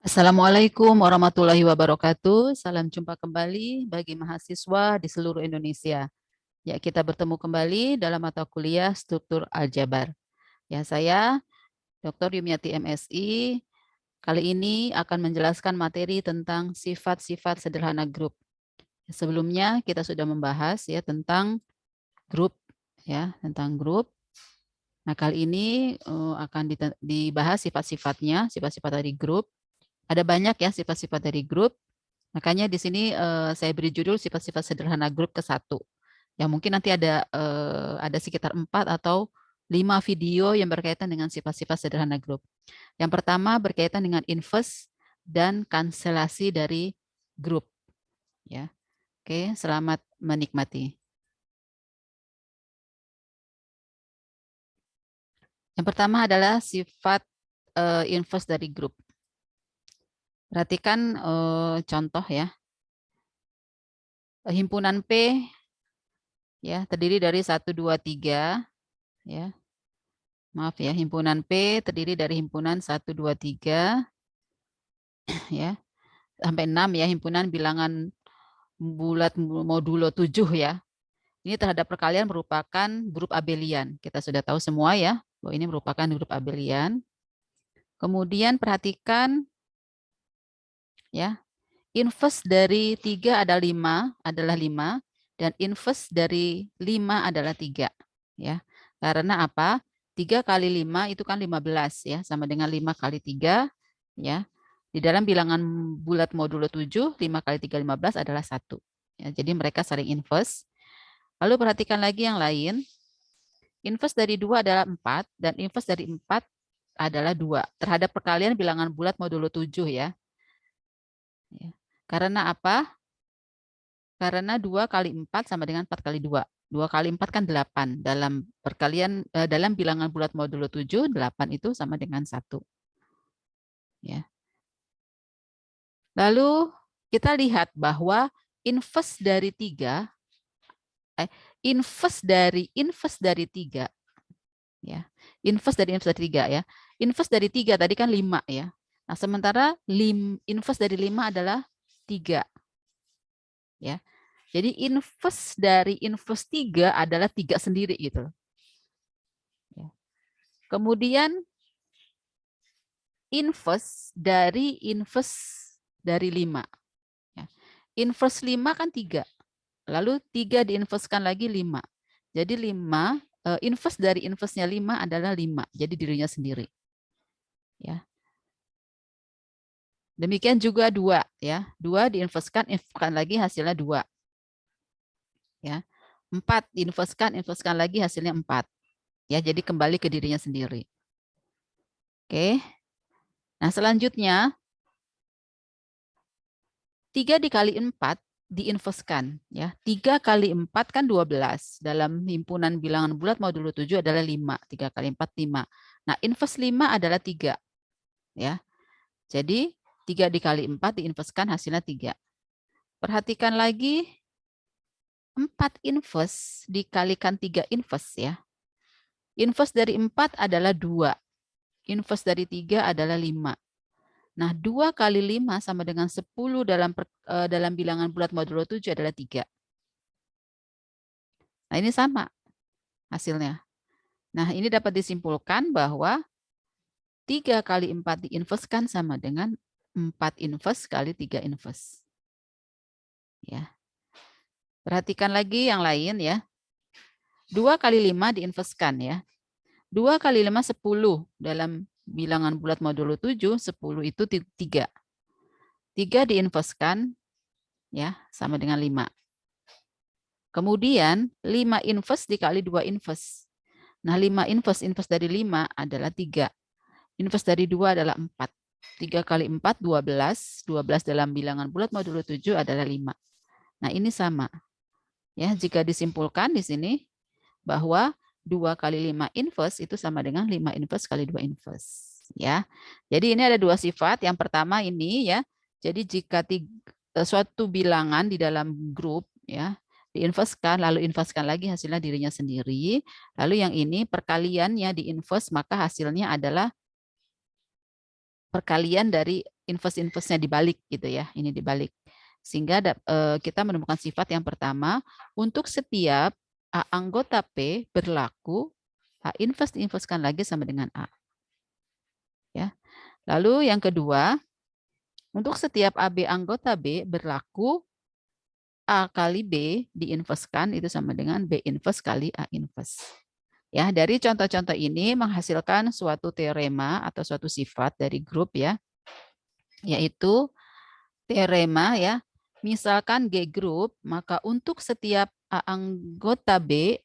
Assalamualaikum warahmatullahi wabarakatuh. Salam jumpa kembali bagi mahasiswa di seluruh Indonesia. Ya, kita bertemu kembali dalam mata kuliah struktur aljabar. Ya, saya Dr. Yumiati MSI. Kali ini akan menjelaskan materi tentang sifat-sifat sederhana grup. Sebelumnya kita sudah membahas ya tentang grup, ya, tentang grup. Nah, kali ini akan dibahas sifat-sifatnya, sifat-sifat dari grup. Ada banyak ya sifat-sifat dari grup. Makanya di sini saya beri judul sifat-sifat sederhana grup ke-1. Ya mungkin nanti ada sekitar 4 atau 5 video yang berkaitan dengan sifat-sifat sederhana grup. Yang pertama berkaitan dengan inverse dan kanselasi dari grup. Ya, oke, selamat menikmati. Yang pertama adalah sifat inverse dari grup. Perhatikan contoh ya. Himpunan P ya terdiri dari 1, 2, 3 ya. Maaf ya, himpunan P terdiri dari himpunan 1, 2, 3 ya. Sampai 6 ya, himpunan bilangan bulat modulo 7 ya. Ini terhadap perkalian merupakan grup abelian. Kita sudah tahu semua ya, bahwa ini merupakan grup abelian. Kemudian perhatikan ya, inverse dari 3 adalah 5 dan inverse dari 5 adalah 3 ya. Karena apa? 3 kali 5 itu kan 15 ya, sama dengan 5 kali 3 ya. Di dalam bilangan bulat modulo 7, 5 kali 3 15 adalah 1. Ya, jadi mereka saling inverse. Lalu perhatikan lagi yang lain. Inverse dari 2 adalah 4 dan inverse dari 4 adalah 2. Terhadap perkalian bilangan bulat modulo 7 ya. Karena apa? Karena 2 kali 4 sama dengan 4 kali 2. 2 kali 4 kan 8. Dalam perkalian dalam bilangan bulat modulo 7, 8 itu sama dengan 1. Ya. Lalu kita lihat bahwa inverse dari 3 inverse dari 3 ya. Inverse dari 3 ya. Inverse dari 3 tadi kan 5 ya. Nah, sementara inverse dari 5 adalah 3. Ya. Jadi inverse dari inverse 3 adalah 3 sendiri gitu. Ya. Kemudian inverse dari 5. Ya. Inverse 5 kan 3. Lalu 3 diinversekan lagi 5. Jadi 5, inverse dari inverse-nya 5 adalah 5. Jadi dirinya sendiri. Ya. Demikian juga 2 ya. 2 diinversekan lagi hasilnya 2. Ya. 4 diinversekan lagi hasilnya 4. Ya, jadi kembali ke dirinya sendiri. Oke. Nah, selanjutnya 3 dikali 4 diinverskan ya. 3 kali 4 kan 12. Dalam himpunan bilangan bulat modulo 7 adalah 5. 3 kali 4 5. Nah, inverse 5 adalah 3. Ya. Jadi 3 dikali 4 diinverskan hasilnya 3. Perhatikan lagi 4 inverse dikalikan 3 inverse ya. Inverse dari 4 adalah 2. Inverse dari 3 adalah 5. Nah, 2 kali 5 sama dengan 10 dalam bilangan bulat modulo 7 adalah 3. Nah, ini sama hasilnya. Nah, ini dapat disimpulkan bahwa 3 kali 4 diinverskan sama dengan 4 inverse kali 3 inverse. Ya. Perhatikan lagi yang lain ya. 2 kali 5 diinverskan ya. 2 kali 5 10 dalam bilangan bulat modulo 7, 10 itu 3. 3 diinverskan ya sama dengan 5. Kemudian 5 inverse dikali 2 inverse. Nah, 5 inverse dari 5 adalah 3. Inverse dari 2 adalah 4. 3 kali 4, 12. 12 dalam bilangan bulat modulo 7 adalah 5. Nah, ini sama. Ya, jika disimpulkan di sini bahwa 2 kali 5 inverse itu sama dengan 5 inverse kali 2 inverse. Ya. Jadi ini ada dua sifat. Yang pertama ini ya. Jadi jika suatu bilangan di dalam grup ya diinverskan lalu inverskan lagi hasilnya dirinya sendiri. Lalu yang ini perkaliannya diinverse maka hasilnya adalah perkalian dari inverse-nya dibalik gitu ya. Ini dibalik. Sehingga kita menemukan sifat yang pertama, untuk setiap A anggota P berlaku A inverse diinverskan lagi sama dengan A. Ya. Lalu yang kedua, untuk setiap AB anggota B berlaku A kali B diinverskan itu sama dengan B inverse kali A inverse. Ya, dari contoh-contoh ini menghasilkan suatu teorema atau suatu sifat dari grup ya, yaitu teorema ya. Misalkan G grup, maka untuk setiap A anggota B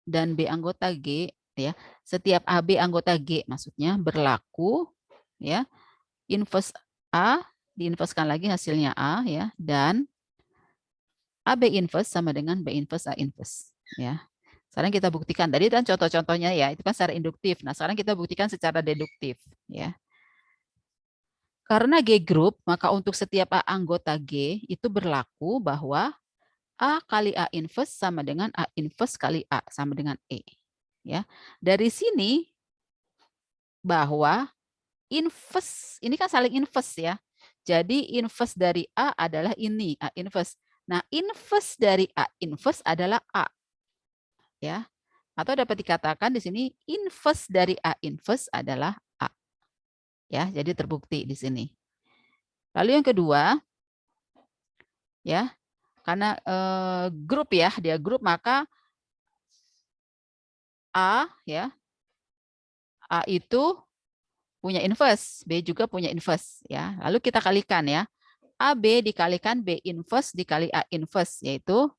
dan B anggota G ya, setiap AB anggota G maksudnya berlaku ya, inverse A diinverskan lagi hasilnya A ya, dan AB inverse sama dengan B inverse A inverse ya. Sekarang kita buktikan, tadi kan contoh-contohnya ya, itu kan secara induktif. Nah, sekarang kita buktikan secara deduktif ya. Karena G group, maka untuk setiap A anggota G itu berlaku bahwa A kali A inverse sama dengan A inverse kali A sama dengan E. Ya. Dari sini bahwa inverse, ini kan saling inverse ya. Jadi inverse dari A adalah ini, A inverse. Nah, inverse dari A inverse adalah A. Ya. Atau dapat dikatakan di sini inverse dari A inverse adalah A. Ya, jadi terbukti di sini. Lalu yang kedua, ya, karena grup ya, dia grup maka A ya, A itu punya inverse, B juga punya inverse ya. Lalu kita kalikan ya. AB dikalikan B inverse dikali A inverse, yaitu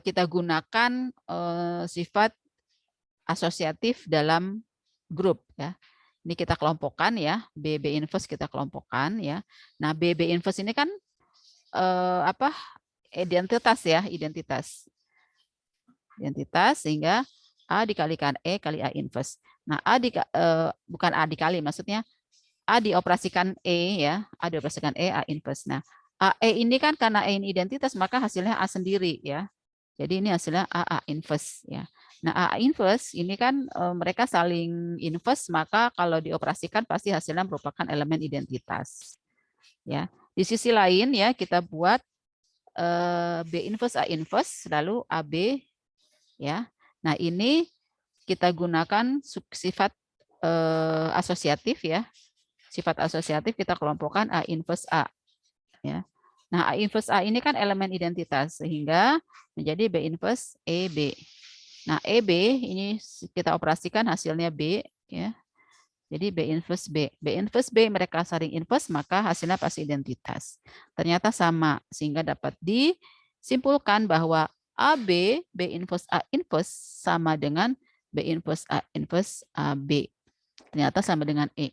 kita gunakan sifat asosiatif dalam grup ya. Ini kita kelompokkan ya, BB inverse kita kelompokkan ya. Nah, BB inverse ini kan apa? Identitas ya, identitas. Identitas sehingga A dikalikan E kali A inverse. Nah, bukan A dikali, maksudnya A dioperasikan E ya, A dioperasikan E, A inverse. Nah, AE ini kan karena E ini identitas, maka hasilnya A sendiri ya. Jadi ini hasilnya A inverse ya. Nah, A inverse ini kan mereka saling inverse, maka kalau dioperasikan pasti hasilnya merupakan elemen identitas. Ya. Di sisi lain ya, kita buat B inverse A inverse lalu AB ya. Nah, ini kita gunakan sifat asosiatif ya. Sifat asosiatif kita kelompokkan A inverse A ya. Nah, A inverse A ini kan elemen identitas sehingga menjadi B inverse EB. Nah, EB ini kita operasikan hasilnya B ya. Jadi B inverse B. B inverse B mereka saling inverse maka hasilnya pasti identitas. Ternyata sama sehingga dapat disimpulkan bahwa AB B inverse A inverse sama dengan B inverse A inverse AB. Ternyata sama dengan E.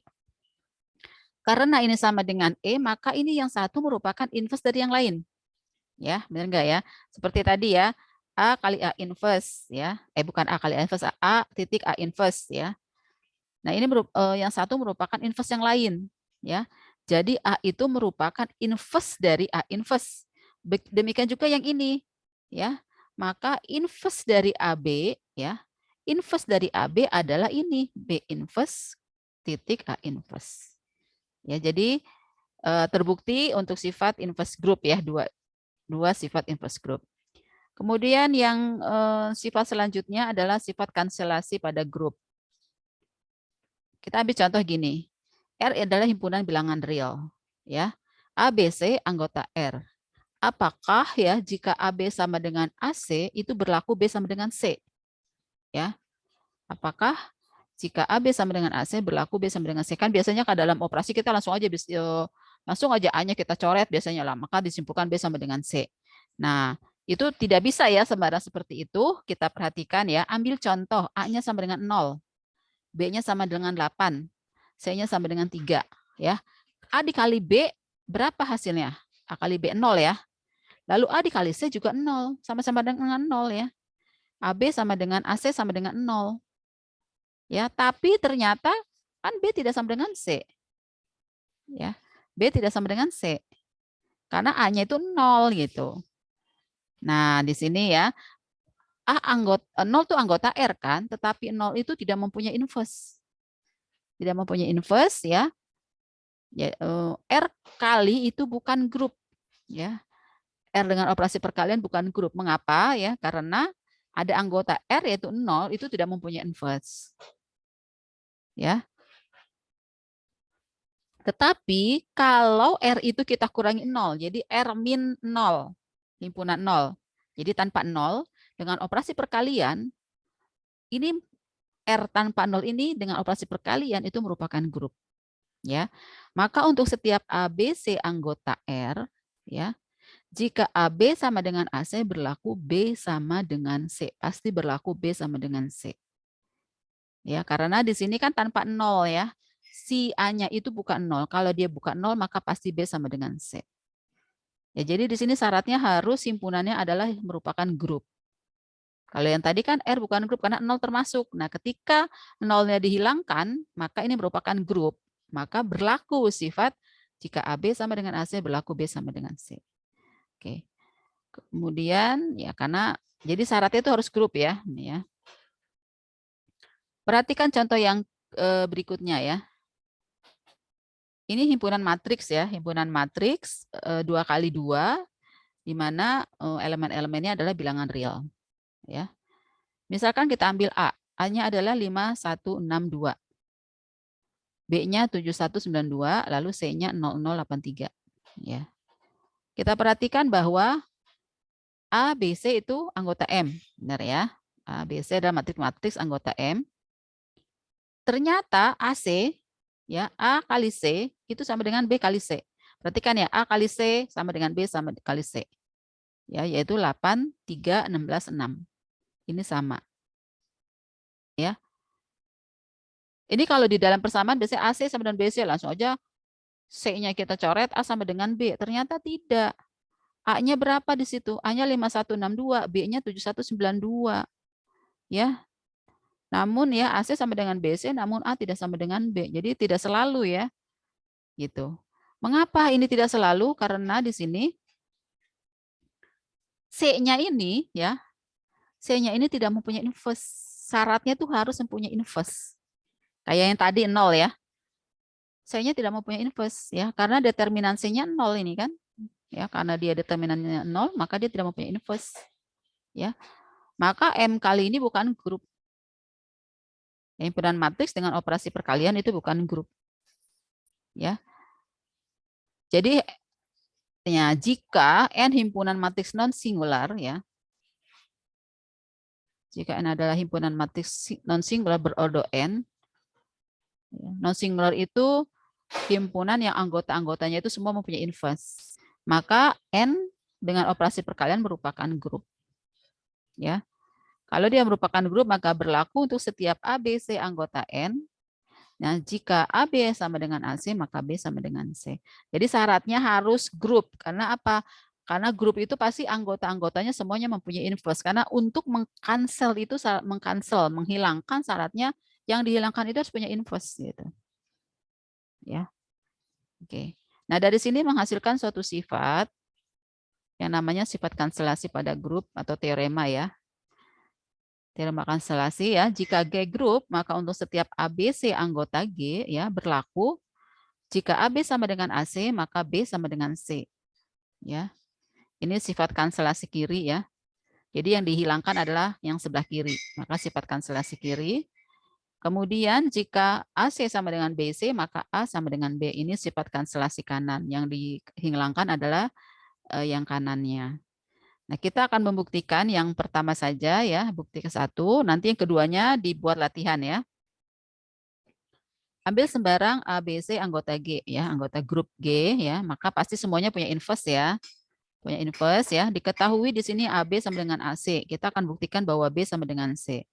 Karena ini sama dengan E, maka ini yang satu merupakan inverse dari yang lain. Ya, benar enggak ya? Seperti tadi ya, A kali A inverse ya. Bukan A kali A inverse, A titik A inverse ya. Nah, ini yang satu merupakan inverse yang lain ya. Jadi A itu merupakan inverse dari A inverse. Demikian juga yang ini ya. Maka inverse dari AB ya. Inverse dari AB adalah ini B inverse titik A inverse. Ya, jadi terbukti untuk sifat inverse group ya, dua sifat inverse group. Kemudian yang sifat selanjutnya adalah sifat kanselasi pada grup. Kita ambil contoh gini. R adalah himpunan bilangan real, ya. ABC anggota R. Apakah ya jika AB sama dengan AC itu berlaku B sama dengan C? Ya. Apakah jika AB sama dengan AC berlaku B sama dengan C? Kan biasanya kan dalam operasi kita langsung aja A-nya kita coret biasanya lah, maka disimpulkan B sama dengan C. Nah, itu tidak bisa ya sembarang seperti itu. Kita perhatikan ya, ambil contoh A-nya sama dengan 0, B-nya sama dengan 8, C-nya sama dengan 3 ya. A dikali B berapa hasilnya? A kali B 0 ya. Lalu A dikali C juga 0, sama-sama dengan 0 ya. AB sama dengan AC sama dengan 0. Ya, tapi ternyata kan B tidak sama dengan C. Ya. B tidak sama dengan C. Karena A-nya itu 0 gitu. Nah, di sini ya, 0 itu anggota R kan, tetapi 0 itu tidak mempunyai inverse. Tidak mempunyai inverse ya. Ya, R kali itu bukan grup, ya. R dengan operasi perkalian bukan grup. Mengapa? Ya, karena ada anggota R yaitu 0 itu tidak mempunyai inverse. Ya. Tetapi kalau R itu kita kurangi 0, jadi R min 0, himpunan 0. Jadi tanpa 0, dengan operasi perkalian, ini R tanpa 0 ini dengan operasi perkalian itu merupakan grup. Ya, maka untuk setiap ABC anggota R, ya, jika AB sama dengan AC berlaku B sama dengan C, pasti berlaku B sama dengan C. Ya, karena di sini kan tanpa 0 ya. Si A-nya itu bukan 0. Kalau dia bukan 0 maka pasti B sama dengan C. Ya, jadi di sini syaratnya harus himpunannya adalah merupakan grup. Kalau yang tadi kan R bukan grup karena 0 termasuk. Nah, ketika 0-nya dihilangkan, maka ini merupakan grup. Maka berlaku sifat jika AB sama dengan AC berlaku B sama dengan C. Oke. Kemudian ya karena jadi syaratnya itu harus grup ya, ini ya. Perhatikan contoh yang berikutnya ya. Ini himpunan matriks ya, himpunan matriks 2 kali 2 di mana elemen-elemennya adalah bilangan real ya. Misalkan kita ambil A, A-nya adalah 5162. B-nya 7192, lalu C-nya 0083 ya. Kita perhatikan bahwa A, B, C itu anggota M, benar ya? A, B, C adalah matriks anggota M. Ternyata AC ya, A kali C itu sama dengan B kali C. Perhatikan ya, A kali C sama dengan B sama kali C. Ya, yaitu 8, 3, 16, 6. Ini sama. Ya. Ini kalau di dalam persamaan biasanya AC sama dengan BC, langsung aja C-nya kita coret A sama dengan B. Ternyata tidak. A-nya berapa di situ? A-nya 5162, B-nya 7192. Ya. Namun ya AC sama dengan BC, namun A tidak sama dengan B. Jadi tidak selalu ya. Gitu. Mengapa ini tidak selalu? Karena di sini C-nya ini ya, C-nya ini tidak mempunyai inverse. Syaratnya tuh harus mempunyai inverse. Kayak yang tadi 0 ya. C-nya tidak mempunyai inverse ya, karena determinan C-nya 0 ini kan. Ya, karena dia determinannya 0, maka dia tidak mempunyai inverse. Ya. Maka M kali ini bukan grup. Himpunan matriks dengan operasi perkalian itu bukan grup. Ya. Jadi ya, jika N himpunan matriks non singular ya. Jika N adalah himpunan matriks non singular berordo N. Non singular itu himpunan yang anggota-anggotanya itu semua mempunyai inverse. Maka N dengan operasi perkalian merupakan grup. Ya. Kalau dia merupakan grup maka berlaku untuk setiap A, B, C anggota N. Nah, jika A, B sama dengan AC maka B sama dengan C. Jadi syaratnya harus grup. Karena apa? Karena grup itu pasti anggota-anggotanya semuanya mempunyai inverse. Karena untuk mengcancel itu, menghilangkan syaratnya yang dihilangkan itu harus punya inverse gitu. Ya. Oke. Nah, dari sini menghasilkan suatu sifat yang namanya sifat kanselasi pada grup atau teorema ya. Teorema kanselasi ya, jika G grup, maka untuk setiap ABC anggota G ya berlaku jika AB sama dengan AC, maka B sama dengan C. Ya. Ini sifat kanselasi kiri ya. Jadi yang dihilangkan adalah yang sebelah kiri. Maka sifat kanselasi kiri. Kemudian jika AC sama dengan BC, maka A sama dengan B. Ini sifat kanselasi kanan. Yang dihilangkan adalah yang kanannya. Nah, kita akan membuktikan yang pertama saja ya, bukti ke-1. Nanti yang keduanya dibuat latihan ya. Ambil sembarang A, B, C anggota G ya, anggota grup G ya, maka pasti semuanya punya inverse ya. Punya inverse ya. Diketahui di sini AB sama dengan AC. Kita akan buktikan bahwa B sama dengan C.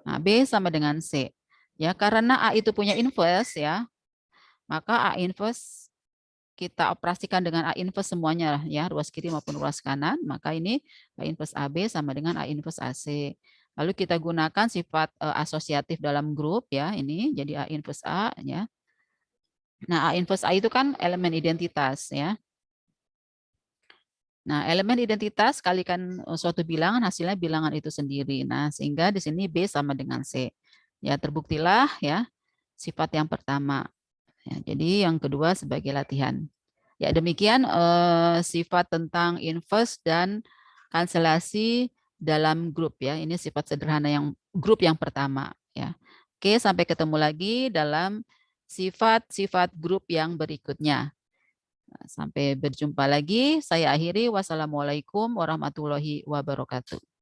Nah, B sama dengan C. Ya, karena A itu punya inverse ya, maka A inverse kita operasikan dengan A inverse semuanya ya, ruas kiri maupun ruas kanan, maka ini A inverse AB sama dengan A inverse AC. Lalu kita gunakan sifat asosiatif dalam grup ya, ini jadi A inverse A ya. Nah, A inverse A itu kan elemen identitas ya. Nah, elemen identitas kalikan suatu bilangan, hasilnya bilangan itu sendiri. Nah, sehingga di sini B sama dengan C. Ya, terbuktilah ya sifat yang pertama. Ya, jadi yang kedua sebagai latihan. Ya, demikian sifat tentang inverse dan kanselasi dalam grup ya. Ini sifat sederhana yang grup yang pertama ya. Oke, sampai ketemu lagi dalam sifat-sifat grup yang berikutnya. Sampai berjumpa lagi. Saya akhiri. Wassalamualaikum warahmatullahi wabarakatuh.